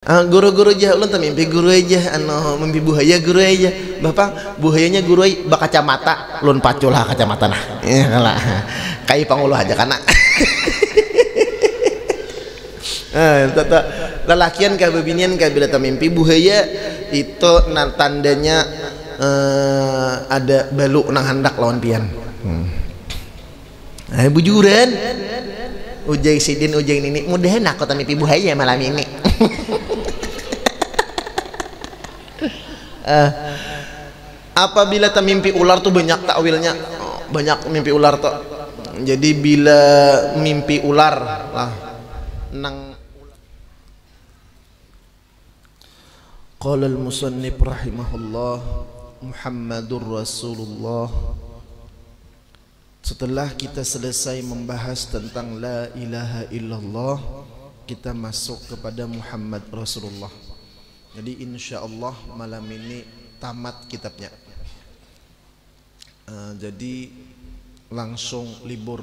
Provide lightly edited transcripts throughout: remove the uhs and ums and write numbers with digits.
Guru-guru aja ulun teh mimpi guru aja anu mimpi buhaya guru aja bapak buhayanya guru ba kacamata ulun pacul lah kacamata nah ya lah kai panguluh aja kana tata lalakian ka bebinian ka bila mimpi buhaya itu tandanya ada balu nang handak lawan pian bujuran ujai sidin ujai nini mudahan aku mimpi buhaya malam ini apabila mimpi ular tuh banyak takwilnya, banyak mimpi ular tuh. Jadi bila mimpi ular lah nang qala al-musannif rahimahullah Muhammadur Rasulullah. Setelah kita selesai membahas tentang la ilaha illallah, kita masuk kepada Muhammad Rasulullah. Jadi insya Allah malam ini tamat kitabnya. Jadi langsung libur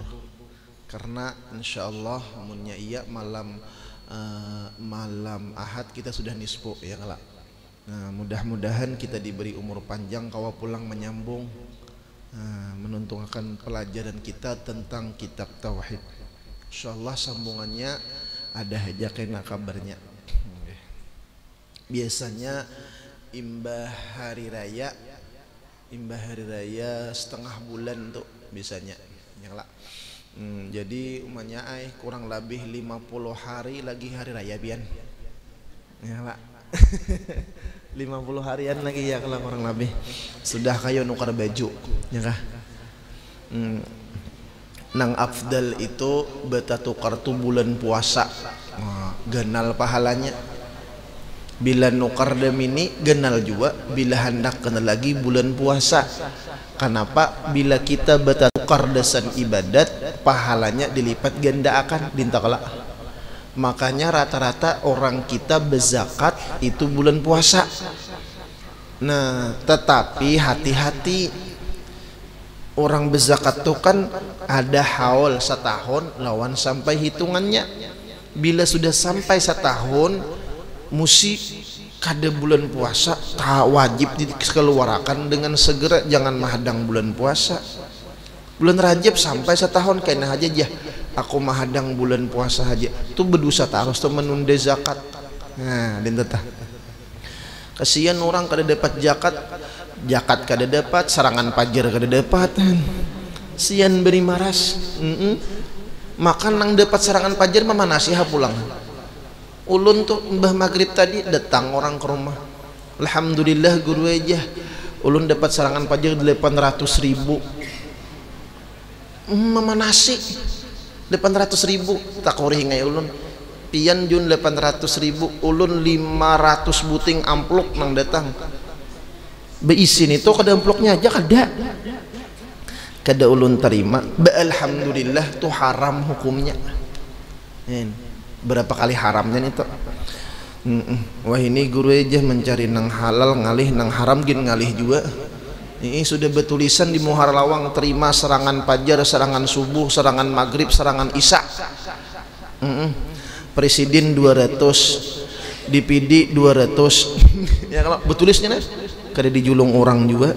karena insya Allah munnya iya malam Ahad kita sudah nisfu ya kalak. Mudah-mudahan kita diberi umur panjang kawa pulang menyambung menuntungkan pelajaran kita tentang kitab tauhid. Insya Allah sambungannya ada aja kena kabarnya. Biasanya imbah hari raya setengah bulan tuh biasanya nyala. Jadi umumnya kurang lebih 50 hari lagi hari raya pian nyala. 50 harian lagi ya kalau kurang lebih sudah kayak nukar baju ya kah. Nang afdal itu beta tukar tuh bulan puasa ganal pahalanya. Bila nukar demini genal juga bila hendak kenal lagi bulan puasa. Kenapa? Bila kita bertukar desan ibadat pahalanya dilipat ganda akan dintakala. Makanya rata-rata orang kita berzakat itu bulan puasa. Nah, tetapi hati-hati orang berzakat tuh kan ada haul setahun lawan sampai hitungannya. Bila sudah sampai setahun musi kada bulan puasa wajib dikeluarkan dengan segera, jangan mahadang bulan puasa. Bulan Rajab sampai setahun kena aja ya aku mahadang bulan puasa aja itu berdosa terus tuh menunda zakat. Nah dintetah kasihan orang kada dapat zakat kada dapat, serangan pajar kada dapat, sian beri maras. Makan nang dapat serangan pajar mama nasihat pulang. Ulun tuh mbah maghrib tadi datang orang ke rumah. Alhamdulillah guru aja ulun dapat serangan pajar 800.000. Mama nasi 800.000 tak korih ngai ulun pian jun 800.000 ulun 500 buting amplop nang datang beisin itu kada amplopnya aja kada ulun terima. Alhamdulillah tuh haram hukumnya. Berapa kali haramnya itu. Wah ini guru aja mencari nang halal ngalih nang haram gin ngalih juga. Ini sudah bertulisan di muhar lawang terima serangan fajar, serangan subuh, serangan maghrib, serangan isya. Presiden 200, DPD 200. Ya kalau bertulisnya nih kada dijulung orang juga.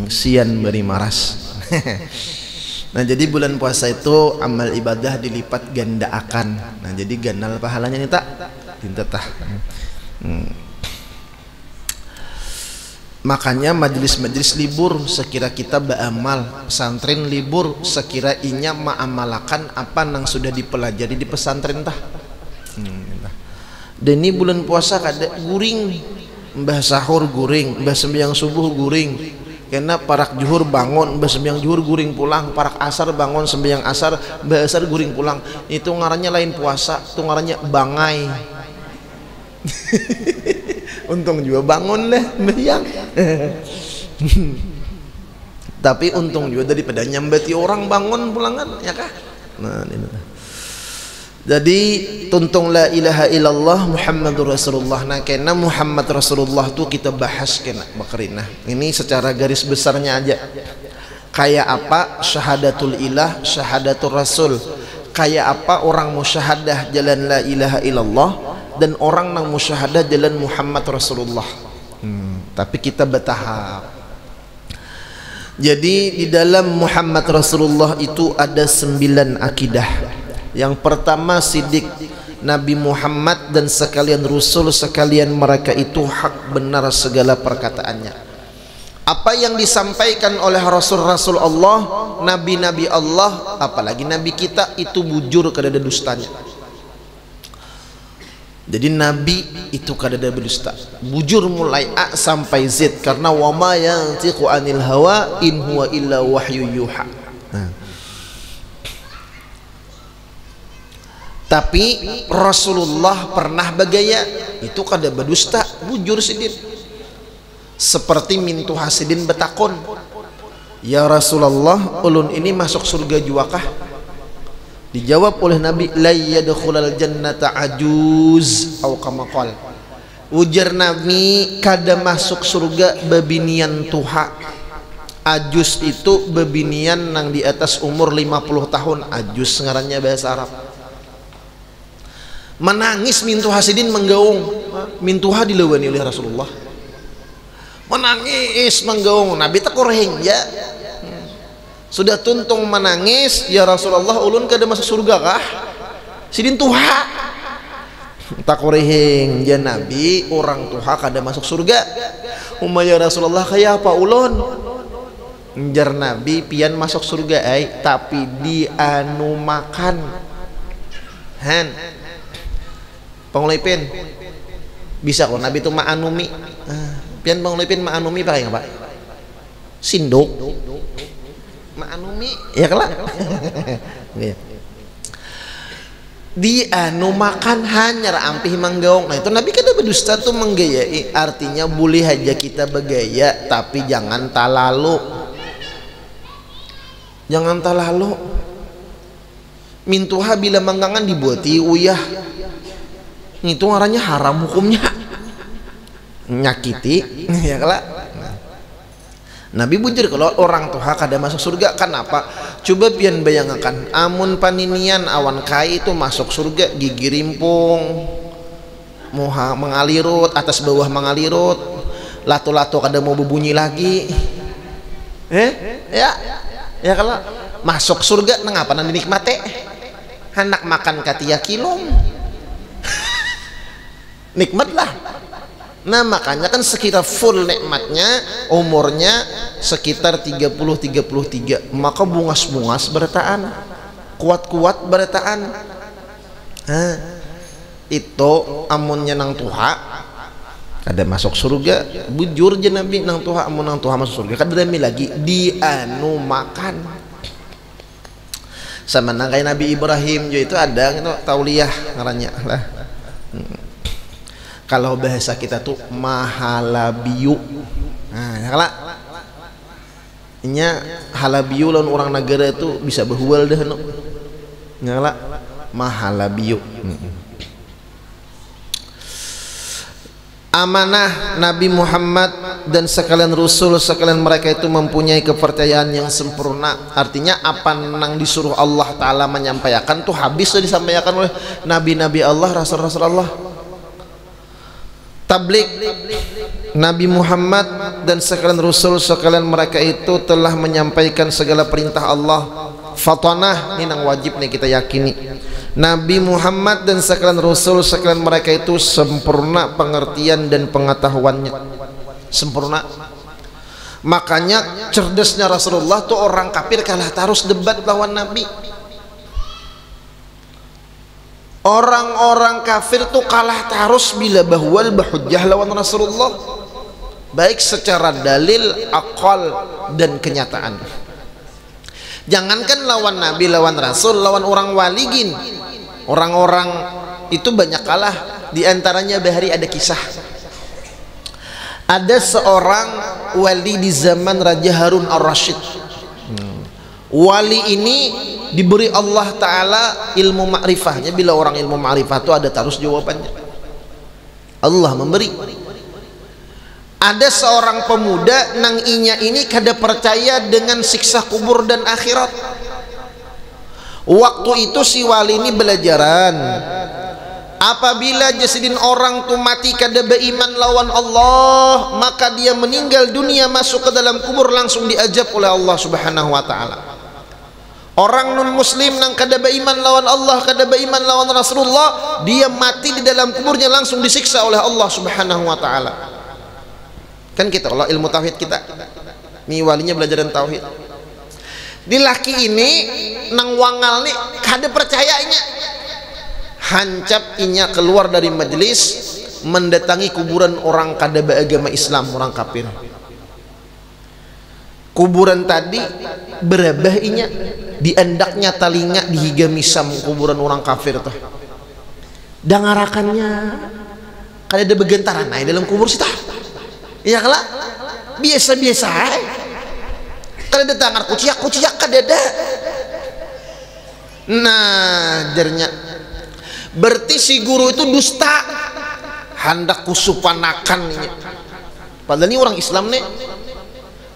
Sian beri maras. Nah jadi bulan puasa itu amal ibadah dilipat ganda akan. Nah jadi ganal pahalanya nih tak tintetah. Makanya majelis-majelis libur sekira kita beramal, pesantren libur sekira inya ma'amalakan apa yang sudah dipelajari di pesantren tah. Dan ini bulan puasa kada guring, mbah sahur guring, mbah sembahyang subuh guring. Karena parak juhur bangun sembahyang juhur guring pulang, parak asar bangun sembahyang asar asar guring pulang. Itu ngarannya lain puasa, itu ngarannya bangai. Untung juga bangun deh sembahyang. Tapi untung juga daripada nyambati orang bangun pulangan ya kah. Nah ini. Jadi tuntung la ilaha illallah Muhammadur Rasulullah. Nah kena Muhammad Rasulullah tuh kita bahas kena bakarina. Ini secara garis besarnya aja. Kayak apa syahadatul ilah, syahadatul rasul. kayak apa orang musyahadah jalan la ilaha illallah dan orang nang musyahadah jalan Muhammad Rasulullah. Tapi kita bertahap. Jadi di dalam Muhammad Rasulullah itu ada 9 akidah. Yang pertama sidik Nabi Muhammad dan sekalian Rasul sekalian mereka itu hak benar segala perkataannya. Apa yang disampaikan oleh Rasul-Rasul Allah, Nabi-Nabi Allah, apalagi Nabi kita itu bujur kada ada dustanya. Jadi Nabi itu kada ada berdusta, bujur mulai A sampai Z, karena wama yantiqu anil hawa in huwa illa wahyu yuha. Tapi Rasulullah pernah bagaya itu kada berdusta, bujur sidin. Seperti mintu hasidin betakon, ya Rasulullah, ulun ini masuk surga juakah? Dijawab oleh Nabi, la yadkhulal jannata ajuz atau kama qala. Ujar Nabi, kada masuk surga bebinian tuha. Ajuz itu bebinian nang di atas umur 50 tahun. Ajuz ngarannya bahasa Arab. Menangis mintu hasidin menggaung, mintuha dilewani oleh Rasulullah. Menangis menggaung, Nabi tak koreng ya. Sudah tuntung menangis, ya Rasulullah, ulun kada masuk surga kah? Sidin tuha. Tak koreng ya Nabi, orang tuha kada masuk surga. Ya Rasulullah, kayak apa ulun? Jar Nabi, pian masuk surga tapi dianu makan. Han. Pangulipin bisa kok Nabi itu ma'anumi. Pian pangulipin ma'anumi pakai apa? Sindok ma'anumi ya kelak. Dia anu makan hanya ampih manggaung. Nah itu Nabi kada berdusta tuh menggayai, artinya boleh aja kita bergaya tapi jangan talalu. Jangan talalu. Mintuha bila manggangan dibuati uyah. Itu ngarannya haram hukumnya, nyakiti ya kelak. Nabi bujur kalau orang tuha kada masuk surga. Kenapa? Coba pian bayangkan, amun paninian awan kai itu masuk surga, gigi rimpung moha mengalirut, atas bawah mengalirut, lato-lato kada mau berbunyi lagi. Ya kalau masuk surga nang apa nang dinikmate? Anak makan katia kilom. Nikmatlah. Nah makanya kan sekitar full nikmatnya, umurnya sekitar 30-33, maka bungas-bungas bertaan, kuat-kuat bertaan. Itu amunnya nang tuha kada masuk surga, bujur je Nabi nang tuha. Amun nang tuha masuk surga kada demi lagi dianu makan. Sama nang kayak Nabi Ibrahim itu ada itu tauliyah ngarannya lah. Kalau bahasa kita tuh mahalabiyu. Nah, kalau nya halabiyu lawan orang negara itu bisa berhual dah no. Ngala mahalabiyu. Amanah Nabi Muhammad dan sekalian Rasul sekalian mereka itu mempunyai kepercayaan yang sempurna. Artinya apa nang disuruh Allah Ta'ala menyampaikan tuh habis disampaikan oleh Nabi-Nabi Allah, Rasul-Rasul Allah. Tablik Nabi Muhammad dan sekalian Rasul sekalian mereka itu telah menyampaikan segala perintah Allah. Fatanah ini yang wajib nih kita yakini. Nabi Muhammad dan sekalian Rasul sekalian mereka itu sempurna pengertian dan pengetahuannya, sempurna. Makanya cerdasnya Rasulullah tuh orang kafir kalah terus debat lawan Nabi. Orang-orang kafir tuh kalah terus bila bahwal bahujjah lawan Rasulullah, baik secara dalil, akal dan kenyataan. Jangankan lawan Nabi, lawan Rasul, lawan orang wali gin. Orang-orang itu banyak kalah. Di antaranya bahari ada kisah. Ada seorang wali di zaman Raja Harun Ar-Rasyid. Wali ini diberi Allah Ta'ala ilmu ma'rifahnya. Bila orang ilmu ma'rifah itu ada terus jawabannya. Allah memberi. Ada seorang pemuda nang inya ini kada percaya dengan siksa kubur dan akhirat. Waktu itu si wali ini belajaran, apabila jasidin orang tu mati kada beriman lawan Allah, maka dia meninggal dunia masuk ke dalam kubur langsung diajab oleh Allah Subhanahu wa taala. Orang non muslim nang kada beriman lawan Allah, kada beriman lawan Rasulullah, dia mati di dalam kuburnya langsung disiksa oleh Allah Subhanahu wa taala. Kan kita kalau ilmu tauhid kita ni walinya belajaran tauhid. Di laki ini nang wangal nih kada percayanya, hancap inya keluar dari majelis mendatangi kuburan orang kada beragama Islam, orang kafir. Kuburan tadi berabah inya diandaknya talinga dihiga misam kuburan orang kafir tuh. Dangarakannya kada ada begentaran naik dalam kubur sih tah. Iya kala biasa-biasa kada ada tangan kuciak kada ada. Nah jarnya berarti si guru itu dusta, hendak kusupanakan. Padahal ini orang Islam nih,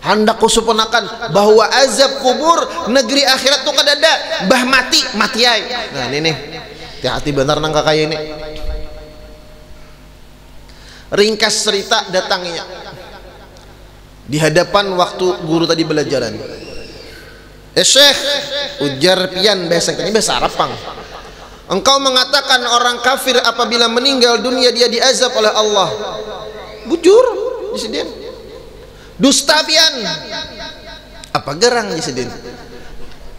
hendak kusupanakan bahwa azab kubur negeri akhirat tuh kada ada, bah mati ay. Nah ini nih hati-hati benar nang kakak ini. Ringkas cerita datangnya di hadapan waktu guru tadi belajaran. Syekh, ujar pian bahasa ini bahasa Arab pang. Engkau mengatakan orang kafir apabila meninggal dunia dia diazab oleh Allah. Bujur disedian. Dusta pian. Apa gerang disedian.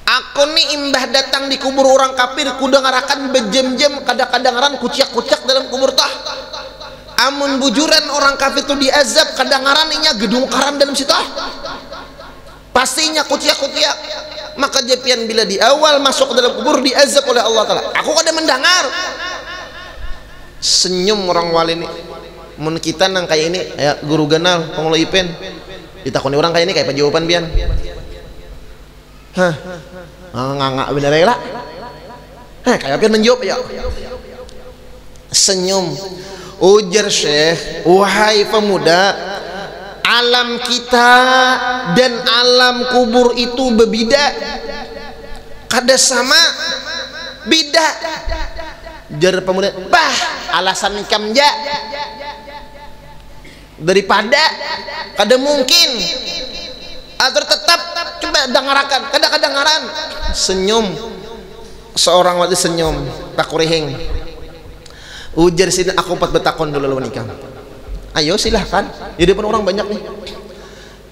Aku nih imbah datang di kubur orang kafir kuda ngarakan bejam-jam kadang-kadang ran kuciak-kuciak dalam kubur tah. Amun bujuran orang kafir itu diazab kadang-kadang inya gedung karan dalam situ. Pastinya kuciak-kuciak. Maka jepian bila di awal masuk ke dalam kubur diazab oleh Allah Ta'ala, aku kada mendengar. Senyum orang wali ini. Mun kita nang kayak ini ya guru ganal pengelola ipen ditakoni orang kayak ini kayak jawaban pian. Hah ngangak bener ya lah. Kayak pian menjawab ya. Senyum. Ujar Syekh, wahai pemuda, alam kita dan alam kubur itu berbeda, kada sama, beda. Jar pemuda, bah alasan ikam ja daripada kada mungkin atau tetap coba dengarakan kadang-kadang ngaran. Senyum seorang waktu senyum tak kurihing. Ujar sini aku empat betakon dulu lawan ikam. Ayo silahkan. Di depan orang banyak nih.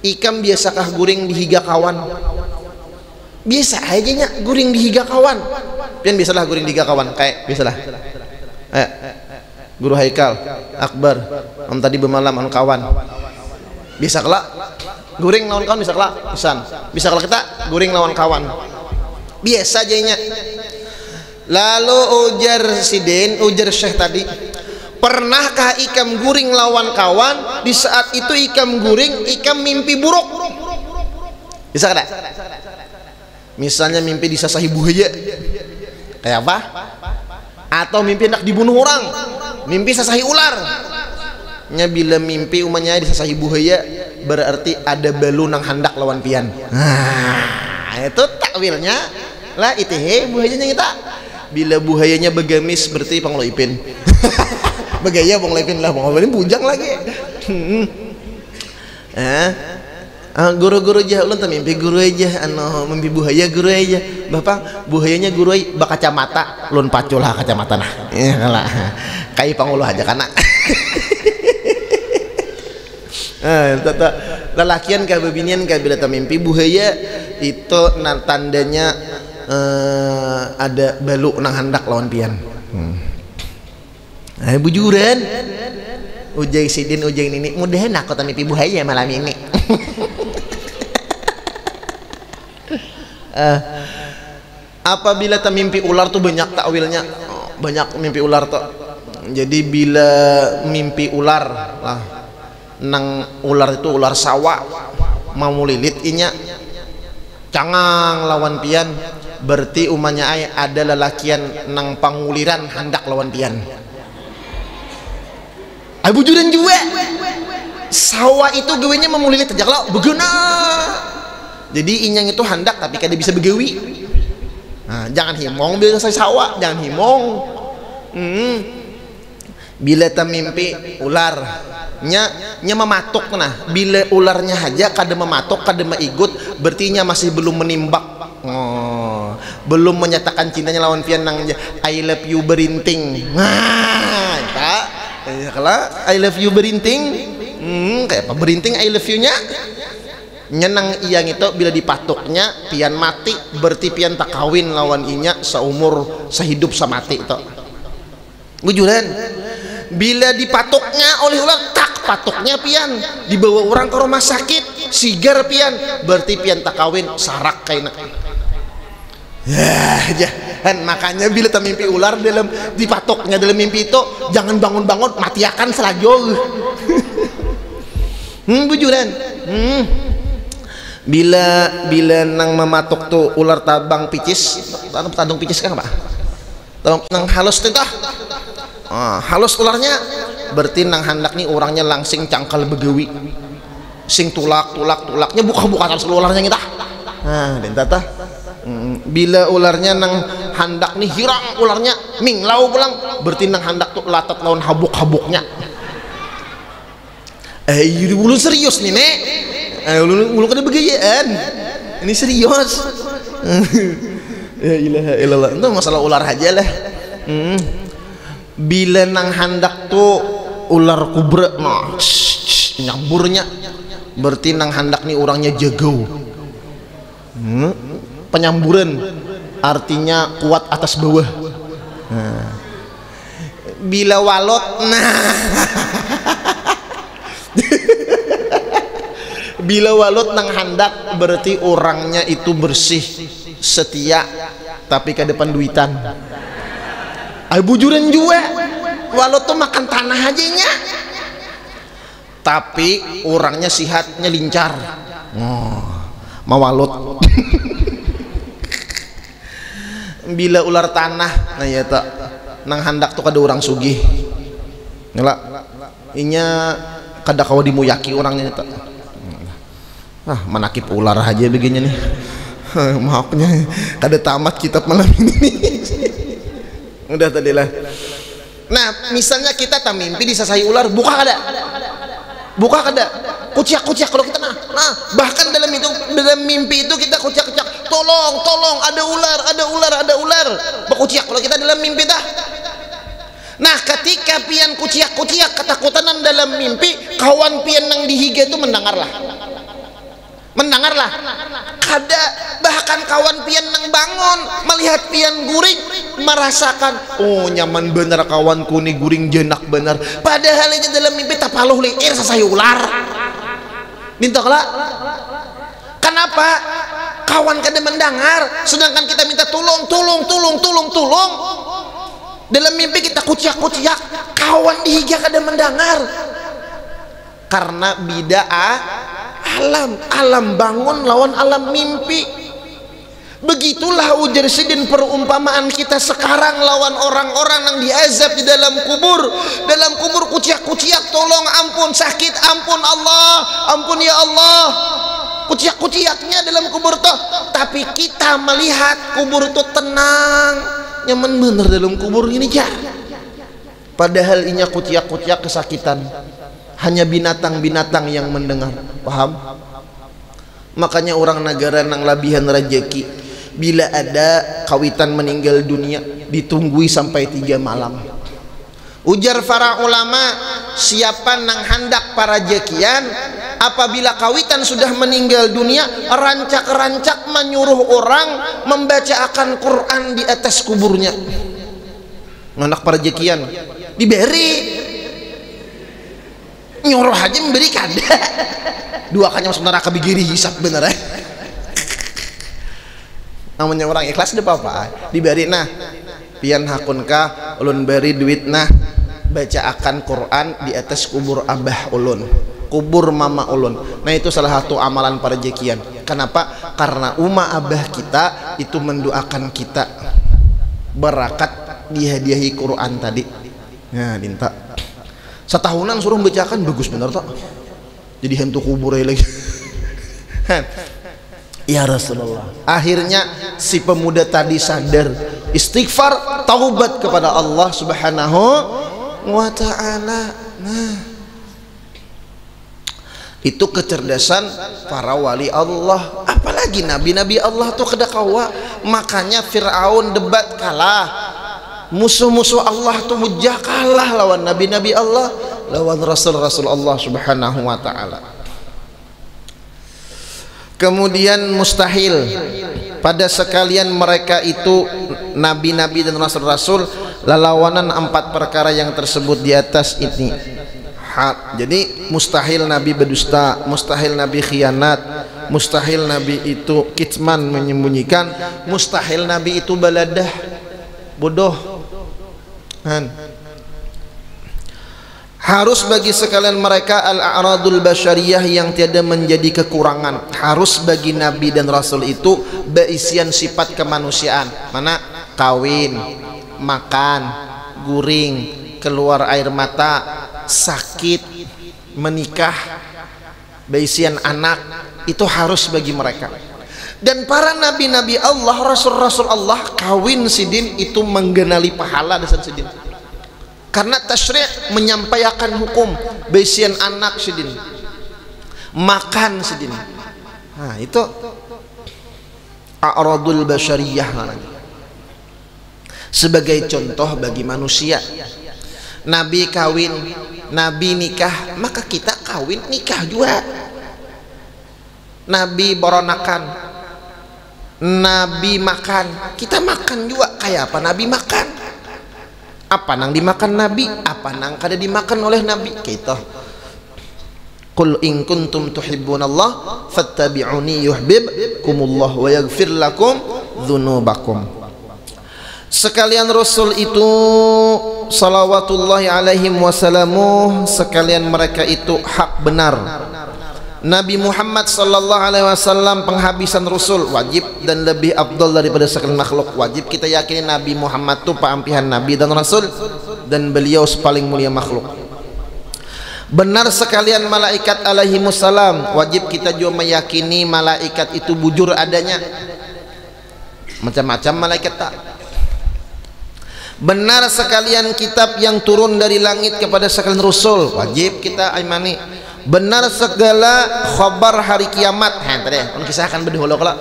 Ikam biasakah guring di higa kawan? Biasa aja nya guring di higa kawan. Pian biasalah guring di higa kawan kayak biasalah. Guru Haikal, Akbar, om tadi bemalam anu kawan. Bisa kelak guring lawan kawan bisa kelak pisan. Bisa kelak kita guring lawan kawan. Biasa aja nya. Lalu ujar Sidin, ujar Syekh tadi, pernahkah ikam guring lawan kawan? Di saat itu ikam guring, ikam mimpi buruk. Bisa kada? Misalnya mimpi disasahi buaya, kayak apa? Atau mimpi hendak dibunuh orang, mimpi sasahi ular. Nya bila mimpi umanya disasahi buaya, berarti ada balu nang hendak lawan pian. Nah, itu takwilnya lah itu buayanya kita. Bila buhayanya begamis berarti pengelola ipin. Begaya pengelola ipin lah, pengelola ipin bujang lagi. Guru-guru aja ulun mimpi guru aja anu mimpi buhaya guru aja. Bapak buhayanya guru bak kacamata, ulun pacul lah kacamata nah. Lah. Kai pengelola aja kana. Tata lalakian ka bebinian ka bila mimpi buhaya itu tandanya ada baluk nang hendak lawan pian. Bujuran ujai Sidin ujai Nini mudahan aku mimpi buhaya malam ini. Apabila mimpi ular tuh banyak takwilnya, banyak mimpi ular tuh. Jadi bila mimpi ular lah nang ular itu ular sawah mau lilit inya cangang lawan pian, berarti umanya ay ada lelakian nang panguliran hendak lawan pian. Ay bujuran juga sawah itu gawenya memulilit aja kalau beguna. Jadi inyang itu hendak tapi kada bisa begawi. Nah, jangan himong bila selesai sawah, jangan himong. Bila mimpi ular nya mematuk, nah bila ularnya aja kada mematuk kada maigut, berarti nya masih belum menimbak. Belum menyatakan cintanya lawan pian nang I love you berinting. Nah, kalau I love you berinting, kayak apa berinting I love you nya? Nyenang iyang itu bila dipatuknya pian mati, berarti pian tak kawin lawan inya seumur sehidup samati itu. Bujuran. Bila dipatuknya oleh ular, tak patuknya pian dibawa orang ke rumah sakit, sigar pian, berarti pian tak kawin sarak kaina. Ya, jangan. Makanya bila mimpi ular dalam dipatuknya dalam mimpi itu, jangan bangun-bangun mati akan selajol. Bujuran. Bila nang mematuk tuh ular tabang picis, tadung picis kan apa? Nang halus tuh halus ularnya, berarti nang handak nih orangnya langsing cangkal begawi, sing tulaknya buka seluruh ularnya kita. Nah, dan tata bila ularnya nang handak nih hirang ularnya minglau pulang, berarti nang handak tuh latat lawan habuk-habuknya. Ulun serius nih nek, ulun kada begayaan, ini serius. Ya ilaha illallah, itu masalah ular aja lah. Bila nang handak tuh ular kubra nyamburnya, berarti nang handak nih orangnya jagau. Penyamburan artinya kuat atas bawah. Bila walot, bila walot nang handak, berarti orangnya itu bersih, setia, tapi ke depan duitan. Bujuran juga walau tuh makan tanah aja nya, tapi orangnya sihatnya lincar. Mawalut. Bila ular tanah, nah ya tak nang handak tuh kada orang sugih ngelak inya kada kawa dimuyaki orangnya tak. Menakip ular aja begini nih. Maafnya kada tamat kitab malam ini. Udah tadi lah. Nah, misalnya kita tak mimpi disasai ular, buka kada, kuciak kalau kita nah bahkan dalam mimpi itu kita kuciak, tolong ada ular, berkuciak kalau kita dalam mimpi dah. Nah, ketika pian kuciak ketakutan dalam mimpi, kawan pian nang dihiga itu mendengarlah kada, bahkan kawan pian nang bangun melihat pian guring merasakan nyaman bener kawanku nih guring jenak bener, padahal ini dalam mimpi tapaluh liir sasai ular minta kala. Kenapa kawan kada mendengar sedangkan kita minta tolong dalam mimpi kita kuciak kawan dihiga kada mendengar karena bida'ah alam bangun lawan alam mimpi. Begitulah ujar sidin perumpamaan kita sekarang lawan orang-orang yang diazab di dalam kubur kuciak tolong ampun sakit ampun Allah ampun ya Allah kuciaknya dalam kubur toh, tapi kita melihat kubur itu tenang nyaman bener dalam kubur ini ya, padahal inya kuciak kesakitan. Hanya binatang-binatang yang mendengar, paham? Makanya orang negara nang labihan rejeki, bila ada kawitan meninggal dunia ditunggui sampai 3 malam. Ujar para ulama, siapa nang hendak para jekian apabila kawitan sudah meninggal dunia, rancak-rancak menyuruh orang membaca akan Quran di atas kuburnya. Anak para jekian diberi nyuruh aja memberi kada dua kanya masuk neraka bigiri hisap bener namanya orang ikhlas ada apa-apa diberi. Nah pian hakun ka ulun beri duit nah baca akan Quran di atas kubur abah ulun, kubur mama ulun. Nah itu salah satu amalan para jekian. Kenapa? Karena abah kita itu mendoakan kita berakat dihadiahi Quran tadi. Nah dinta setahunan suruh membacakan bagus bener tak jadi hantu kubur lagi. Ya Rasulullah. Akhirnya si pemuda tadi sadar, istighfar, taubat kepada Allah Subhanahu wa ta'ala. Nah, itu kecerdasan para wali Allah. Apalagi nabi-nabi Allah tuh kada kawa. Makanya Fir'aun debat kalah, musuh-musuh Allah tuh hujah kalah lawan nabi-nabi Allah, lawan rasul-rasul Allah Subhanahu wa ta'ala. Kemudian mustahil pada sekalian mereka itu nabi-nabi dan rasul-rasul lalawanan 4 perkara yang tersebut di atas ini. Jadi mustahil nabi berdusta, mustahil nabi khianat, mustahil nabi itu kitman menyembunyikan, mustahil nabi itu baladah bodoh. Harus bagi sekalian mereka al-a'radul basyariyah yang tiada menjadi kekurangan. Harus bagi nabi dan rasul itu berisian sifat kemanusiaan. Mana? Kawin, makan, guring, keluar air mata, sakit, menikah, berisian anak, itu harus bagi mereka. Dan para nabi-nabi Allah, rasul-rasul Allah, kawin sidin itu menggenali pahala dan sidin. Karena tasyri' menyampaikan hukum, berisian anak sidin, makan sidin. Nah, itu a'radul basyariyah namanya. Sebagai contoh bagi manusia, nabi kawin, nabi nikah, maka kita kawin nikah juga. Nabi boronakan, nabi makan, kita makan juga. Kayak apa nabi makan? Apa nang dimakan nabi, apa nang kada dimakan oleh nabi kita. Qul in kuntum tuhibbunallah fattabi'uni yuhibbukumullah wa yaghfir lakum dzunubakum. Sekalian rasul itu salawatullahi alaihim wasallamu, sekalian mereka itu hak benar. Nabi Muhammad sallallahu alaihi wasallam penghabisan rasul wajib dan lebih afdal daripada sekalian makhluk. Wajib kita yakini Nabi Muhammad itu peampihan nabi dan rasul dan beliau paling mulia makhluk. Benar sekalian malaikat alaihimussalam, wajib kita juga meyakini malaikat itu bujur adanya. Macam-macam malaikat tak. Benar sekalian kitab yang turun dari langit kepada sekalian rasul, wajib kita imani. Benar segala khabar hari kiamat. Tadi kisahkan berdahulu kalau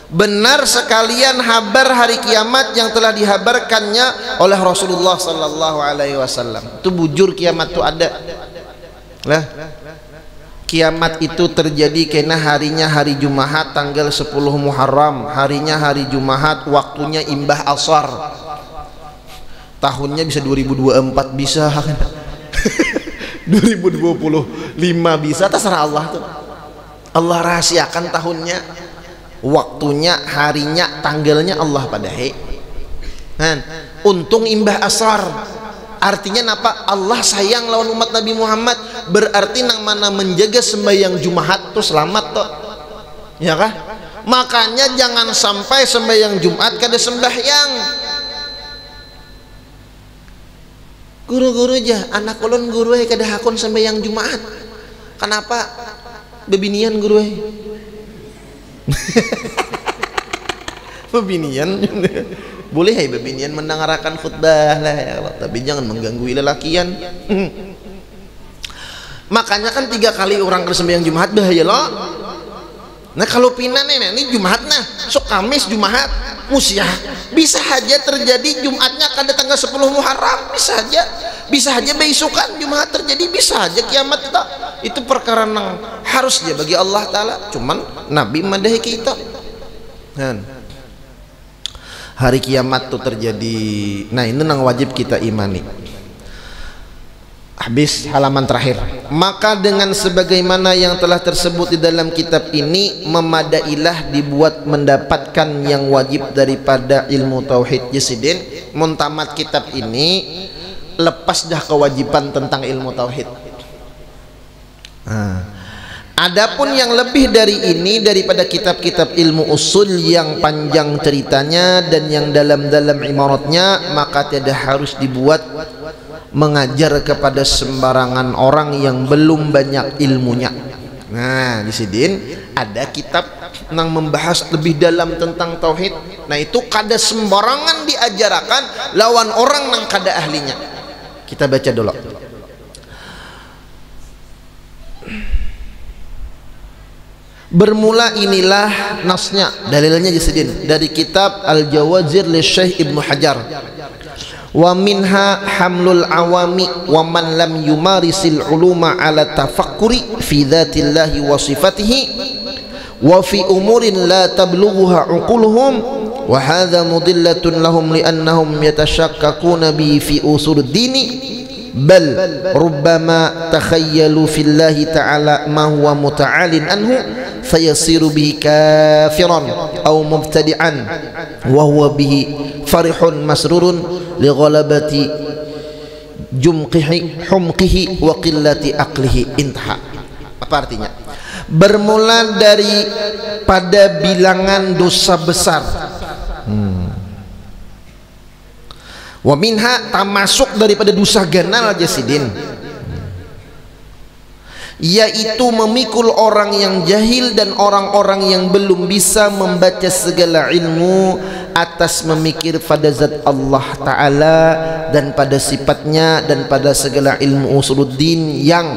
benar sekalian kabar hari kiamat yang telah dihabarkannya oleh Rasulullah sallallahu alaihi wasallam. Itu bujur kiamat itu ada. Lah, kiamat itu terjadi karena harinya hari Jumat tanggal 10 Muharram, harinya hari Jumat, waktunya imbah asar. Tahunnya bisa 2024 bisa. 2025 bisa, terserah Allah tuh. Allah rahasiakan tahunnya, waktunya, harinya, tanggalnya Allah pada untung imbah asar. Artinya apa? Allah sayang lawan umat Nabi Muhammad. Berarti nang mana menjaga sembahyang Jumat tuh selamat tuh, ya kah? Makanya jangan sampai sembahyang Jumat kada sembahyang. Guru-guru aja, anak ulun guru kada hakun sembahyang Jumat. Kenapa? Bebinian guru bebinian boleh hai bebinian mendengarkan khutbah lah ya Allah, tapi jangan mengganggu lelakian. Makanya kan 3 kali orang sembahyang Jumat bahaya loh. Nah kalau pinan ini Jumat nah, sok Kamis Jumat musyah, bisa saja terjadi Jumatnya kada tanggal 10 Muharram, bisa saja beisukan Jumat terjadi, bisa saja kiamat itu perkara yang harus dia bagi Allah Ta'ala. Cuman Nabi madahi kita hari kiamat tuh terjadi. Nah ini yang wajib kita imani. Habis halaman terakhir. Maka dengan sebagaimana yang telah tersebut di dalam kitab ini, memadailah dibuat mendapatkan yang wajib daripada ilmu tauhid. Jasidin muntamat kitab ini lepas dah kewajiban tentang ilmu tauhid. Adapun yang lebih dari ini daripada kitab-kitab ilmu usul yang panjang ceritanya dan yang dalam-dalam imaratnya, maka tidak harus dibuat mengajar kepada sembarangan orang yang belum banyak ilmunya. Nah di sini ada kitab nang membahas lebih dalam tentang tauhid. Nah itu kada sembarangan diajarakan lawan orang nang kada ahlinya. Kita baca dulu. Bermula inilah nasnya, dalilnya Jasidin dari kitab Al-Jawazir li Syekh Ibnu Hajar. Wa minha hamlul awami wa man lam yumarisil uluma ala tafakkuri fi dzatillahi wa sifatihi wa fi umurin la tablughuha uquluhum wa hadha mudillatun lahum li'annahum yatashakkakuna bi fi usuluddini bal rubbama takhayyalu fillahi ta'ala ma huwa muta'alin anhu fayasiru bihi kafiran aw mubtadi'an wa huwa bihi farihun masrurun li ghalabati humqihi wa qillati aqlihi. Intaha. Apa artinya? Bermula dari pada bilangan dosa besar. Wa minha termasuk daripada dosa ganal Jasidin, yaitu memikul orang yang jahil dan orang-orang yang belum bisa membaca segala ilmu atas memikir pada zat Allah Ta'ala dan pada sifatnya dan pada segala ilmu usuluddin yang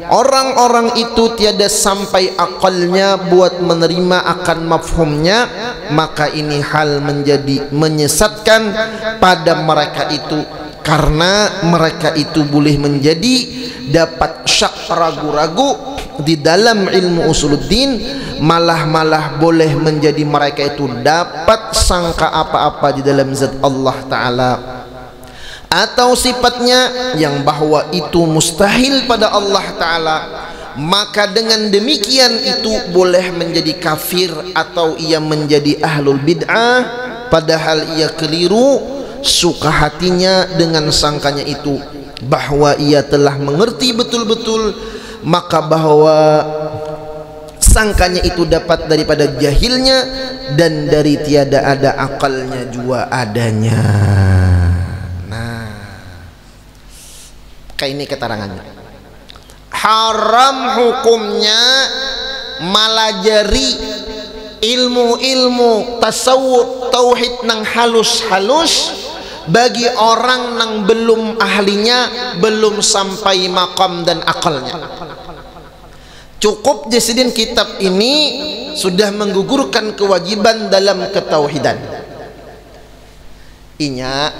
orang-orang itu tiada sampai akalnya buat menerima akan mafhumnya, maka ini hal menjadi menyesatkan pada mereka itu, karena mereka itu boleh menjadi dapat syak ragu-ragu di dalam ilmu usuluddin, malah boleh menjadi mereka itu dapat sangka apa-apa di dalam zat Allah Ta'ala atau sifatnya yang bahwa itu mustahil pada Allah Ta'ala. Maka dengan demikian itu boleh menjadi kafir atau ia menjadi ahlul bid'ah, padahal ia keliru suka hatinya dengan sangkanya itu bahwa ia telah mengerti betul-betul, maka bahwa sangkanya itu dapat daripada jahilnya dan dari tiada ada akalnya juga adanya. Nah, kayak ini keterangannya. Haram hukumnya malajari ilmu-ilmu tasawuf tauhid nang halus-halus bagi orang nang belum ahlinya, belum sampai makam dan akalnya. Cukup Jasidin kitab ini sudah menggugurkan kewajiban dalam ketauhidan. Inya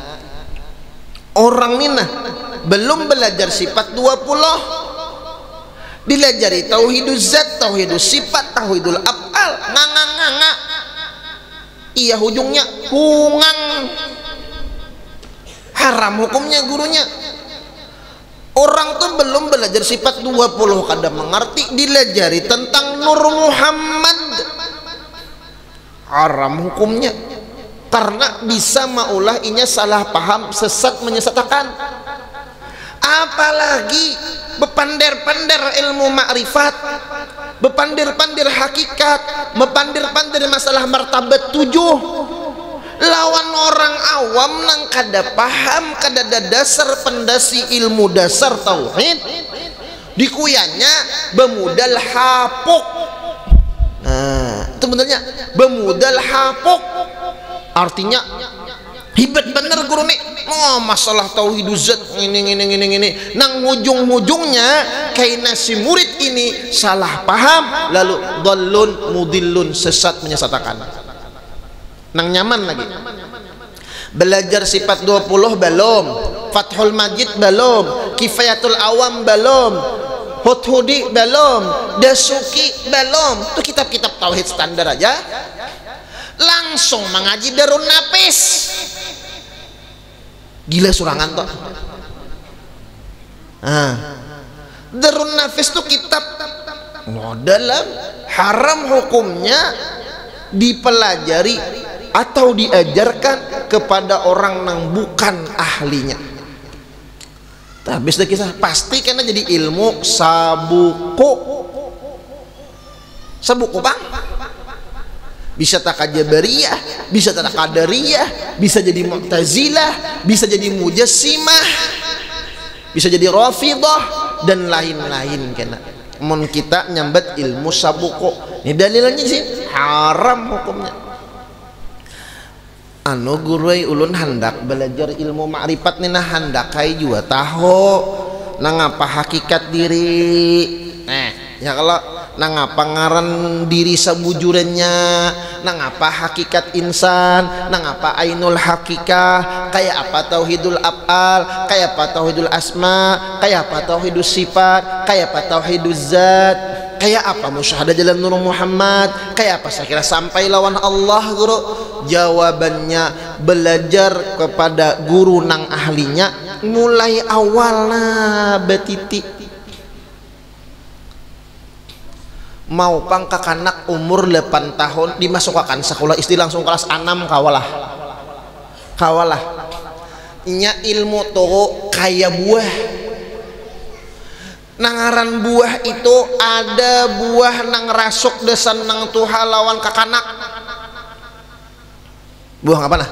orang ni nah belum belajar sifat 20, dilajari tauhiduz zat, tauhidus sifat, tauhidul af'al, nganga iya ujungnya hungang. Haram hukumnya gurunya. Orang tuh belum belajar sifat 20 kada mengerti, dilajari tentang Nur Muhammad, haram hukumnya, karena bisa maulah inya salah paham, sesat, menyesatkan. Apalagi bepander-pander ilmu makrifat, bepander-pander hakikat, bepander-pander masalah martabat 7 lawan orang awam nang kada paham, kada ada dasar pendasi ilmu dasar tauhid, dikuyanya bemudal hapuk. Nah, itu benernya bemudal hapuk, artinya hebat bener guru nih. Oh, masalah tauhiduz zat ini nang ujung-ujungnya kayak si murid ini salah paham, lalu dallun mudillun, sesat, menyesatkan. Nang nyaman lagi. Belajar sifat 20 belum, Fathul Majid belum, Kifayatul Awam belum, Hudhudi belum, Dasuki belum. Itu kitab-kitab tauhid standar aja. Langsung mengaji Darun Nafis. Gila surangan toh. Darun Nafis itu kitab dalam haram hukumnya dipelajari atau diajarkan kepada orang yang bukan ahlinya. Habis dah kisah pasti karena jadi ilmu sabuku bang, bisa tak Jabariyah, bisa tak Qadariyah, bisa jadi Mu'tazilah, bisa jadi Mujassimah, bisa jadi Rafidah dan lain-lain kena. Mon kita nyambat ilmu sabuku. Ini dalilnya sih haram hukumnya. Anu gurui ulun hendak belajar ilmu makrifat nina hendakai juga tahu nangapa hakikat diri. Ya kalau nangapa ngaran diri sebujurannya, nangapa hakikat insan, nangapa ainul hakikah, kayak apa tauhidul af'al, kayak apa tauhidul asma, kayak apa tauhidus sifat, kayak apa tauhiduz zat, kayak apa musyahadah jalan nur Muhammad, kayak apa saya kira sampai lawan Allah guru. Jawabannya belajar kepada guru nang ahlinya mulai awalnya betitik. Mau pang kakanak umur 8 tahun dimasukkan sekolah istri langsung kelas 6 kawalah nya ilmu tuh kayak buah. Nangaran buah itu ada buah nang rasuk desan nang tuha lawan kakanak. Buah apa nah?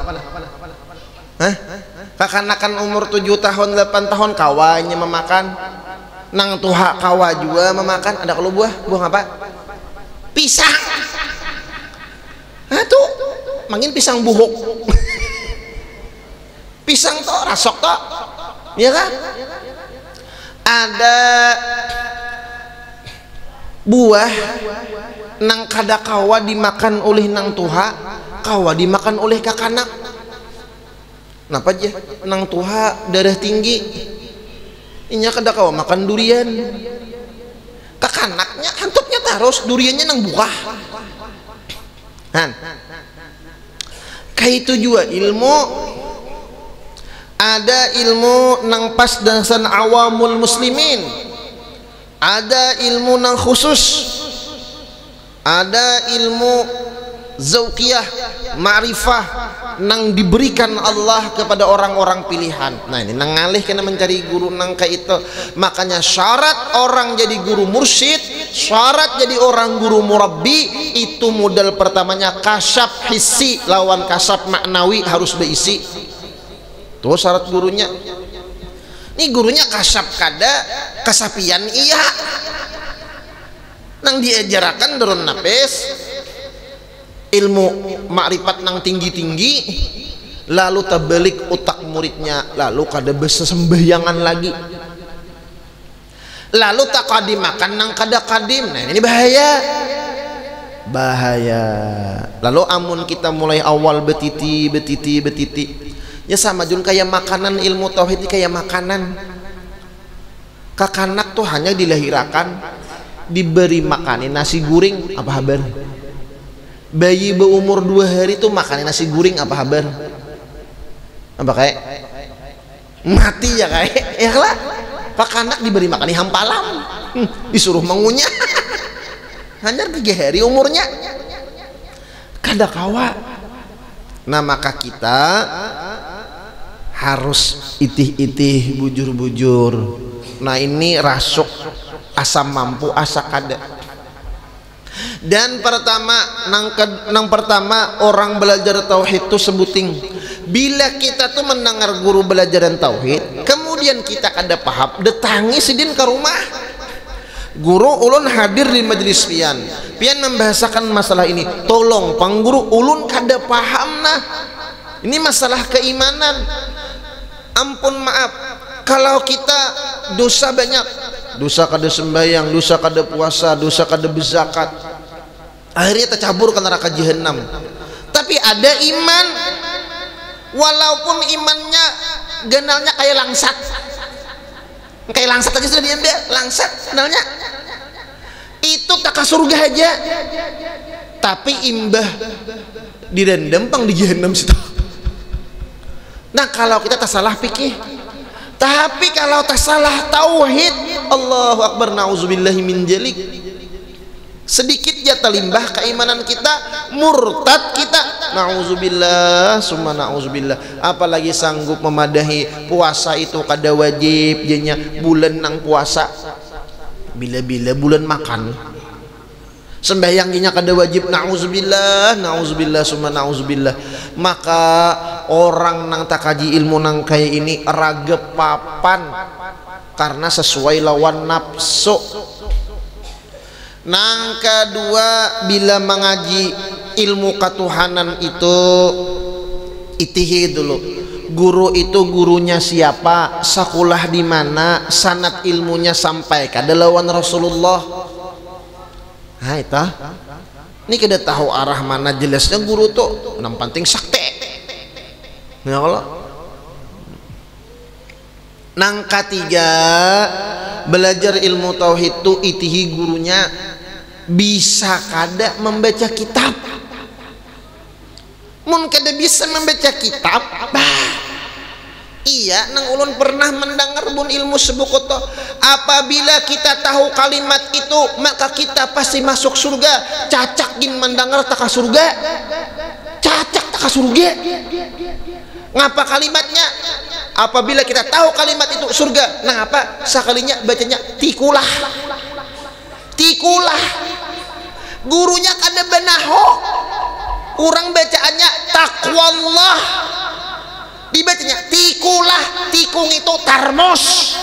Kakanakan umur 7 tahun 8 tahun kawanya memakan, nang tuha kawa juga memakan. Ada kalau buah apa? Pisang. Tuh mangin pisang buhuk. Pisang toh rasok toh, ya kan? Ada buah nang kada kawa dimakan oleh nang tuha, kawa dimakan oleh kakanak. Kenapa aja? Nang tuha darah tinggi, inya kada kawa makan durian. Kakanaknya hantupnya terus duriannya nang buah. Kayak itu juga ilmu. Ada ilmu nang pas dengan awamul muslimin, ada ilmu nang khusus, ada ilmu zauqiyah ma'rifah nang diberikan Allah kepada orang-orang pilihan. Nah ini nang ngalih kena mencari guru nang kayak itu. Makanya syarat orang jadi guru mursyid, syarat jadi orang guru murabbi itu modal pertamanya kasyaf hissi lawan kasyaf maknawi harus berisi. Tuh syarat gurunya. Ini gurunya kasyaf kada, kasapian iya. Nang diajarakan durun napes ilmu makrifat nang tinggi-tinggi, lalu terbalik otak muridnya, lalu kada bisa sembahyangan lagi, lalu tak kadimakan nang kada kadim. Nah ini bahaya. Lalu amun kita mulai awal betiti ya sama jun kayak makanan. Ilmu tauhid ini kayak makanan. Kakanak tuh hanya dilahirkan diberi makanin nasi guring, apa kabar? Bayi berumur 2 hari tuh makan nasi guring, apa kabar? Apa kayak mati ya kayak ya lah. Kakanak diberi makan di hampalam, disuruh mengunyah. Hanya 3 hari umurnya, kada kawa. Nah maka kita harus itih-itih bujur-bujur. Nah ini rasuk asa mampu asa kada. Dan nang pertama orang belajar tauhid itu sebuting. Bila kita tuh mendengar guru belajaran tauhid, kemudian kita kada paham, datangi sidin ke rumah. Guru ulun hadir di majelis pian membahasakan masalah ini. Tolong pangguru ulun kada paham nah. Ini masalah keimanan. Ampun maaf kalau kita dosa banyak, dosa kada sembahyang, dosa kada puasa, dosa kada berzakat, akhirnya tercabur ke neraka jahanam. Tapi ada iman, walaupun imannya ganalnya kayak langsat aja sudah diambil, langsat ganalnya itu tak ke surga aja, tapi imbah direndam pang di jahanam situ. Nah kalau kita tak salah pikir, tapi kalau tak salah tauhid, Allahu akbar, nauzubillahi min jalik, sedikit jatah limbah keimanan kita, murtad kita, nauzubillah summa nauzubillah. Apalagi sanggup memadahi puasa itu kada wajib jenya bulan nang puasa, bila-bila bulan makan. Sembahyangnya kada wajib, nauzubillah summa nauzubillah. Maka orang nang tak kaji ilmu nang kayak ini ragep papan karena sesuai lawan nafsu. Nang kedua, bila mengaji ilmu ketuhanan itu itihi dulu. Guru itu gurunya siapa, sakulah di mana, sanad ilmunya sampai kada lawan Rasulullah. Nah itu ini kada tahu arah mana jelasnya guru tuh yang penting sakti. Ya Allah. Nang ketiga, belajar ilmu tauhid itu itihi gurunya bisa kada membaca kitab. Mun kada bisa membaca kitab, iya, nang ulun pernah mendengar bun ilmu sebukoto. Apabila kita tahu kalimat itu, maka kita pasti masuk surga. Cacak gin mendengar taka surga, cacak taka surga. Ngapa kalimatnya? Apabila kita tahu kalimat itu surga, nah apa? Sekalinya bacanya tikulah, tikulah. Gurunya kada benaho. Orang bacaannya takwallah, dibacanya tikulah. Tikung itu tarmos.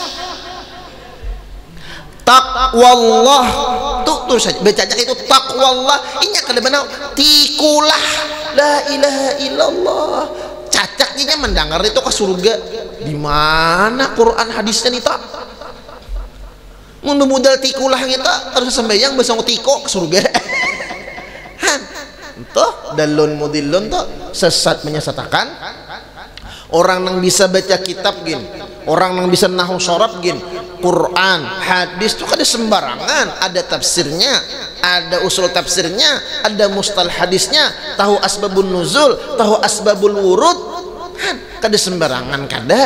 Takwallah tuh saja bacanya itu takwallah. Ini kada benar tikulah. La ilaha illallah. Cacaknya mendengar itu ke surga. Di mana Quran hadisnya nih tak? Mundur modal tikulah kita terus sembahyang besok tiko ke surga. Toh dalun mudillun toh sesat menyesatakan. Orang yang bisa baca kitab gin, orang yang bisa nahu sorab gin, Quran hadis tuh kada sembarangan. Ada tafsirnya, ada usul tafsirnya, ada mustalah hadisnya, tahu asbabun nuzul, tahu asbabul wurud. Kada sembarangan kada.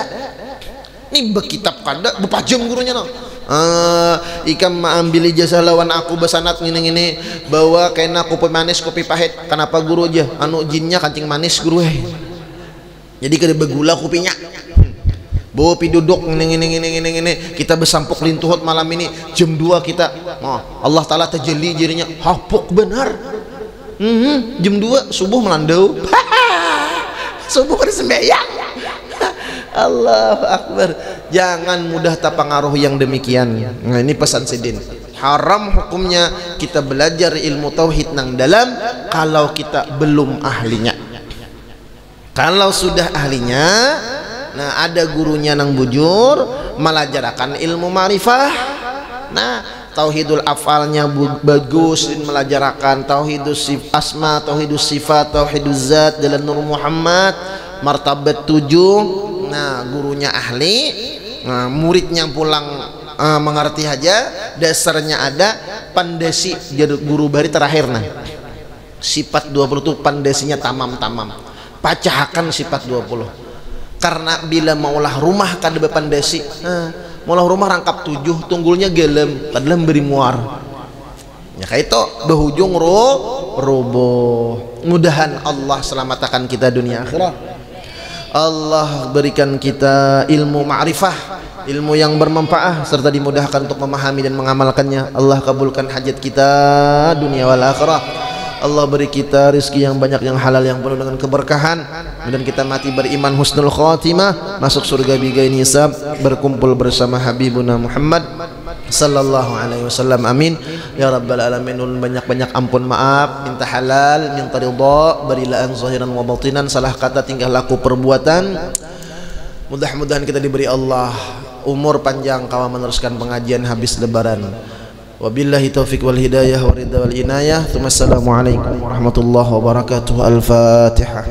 Ini bekitab kada bepajam gurunya no. Ikam ambil ijazah lawan aku besanat ngini bawa kena kopi manis kopi pahit. Kenapa guru aja anu jinnya kancing manis guru jadi kada begula kopinya. Bawa pi duduk ngini kita besampuk lintuhut malam ini jam 2 kita Allah taala tajalli jadinya hapuk benar. Jam 2 subuh melandau. Subuh kada sembahyang. Allahu Akbar. Jangan mudah terpengaruh yang demikian. Nah ini pesan sidin. Haram hukumnya kita belajar ilmu tauhid nang dalam kalau kita belum ahlinya. Kalau sudah ahlinya, nah ada gurunya nang bujur melajarakan ilmu ma'rifah. Nah tauhidul afalnya bagus melajarakan tauhidus asma, tauhidus sifat, tauhiduz zat jalan Nur Muhammad martabat 7. Nah gurunya ahli, nah, muridnya pulang mengerti aja, dasarnya ada, pandasi jadi guru bari terakhir. Nah sifat 20 itu pandasinya tamam pacahakan sifat 20. Karena bila maulah rumah kada bepandasi, maulah rumah rangkap 7 tunggulnya gelem kadang beri muar ya kayak itu berujung roboh. Mudahan Allah selamatkan kita dunia akhirat. Allah berikan kita ilmu ma'rifah, ilmu yang bermanfaat serta dimudahkan untuk memahami dan mengamalkannya. Allah kabulkan hajat kita dunia wal akhirah. Allah beri kita rezeki yang banyak, yang halal, yang penuh dengan keberkahan, dan kita mati beriman husnul khatimah, masuk surga bigaini hisab, berkumpul bersama Habibuna Muhammad sallallahu alaihi wasallam. Amin ya rabbal alamin. Banyak-banyak ampun maaf, minta halal, minta ridha, berilah zahiran wa batinan, salah kata, tingkah laku, perbuatan. Mudah-mudahan kita diberi Allah umur panjang kawan meneruskan pengajian habis lebaran. Wabillahi taufiq wal hidayah wa ridha wal inayah. Assalamualaikum warahmatullahi wabarakatuh. Al-Fatihah.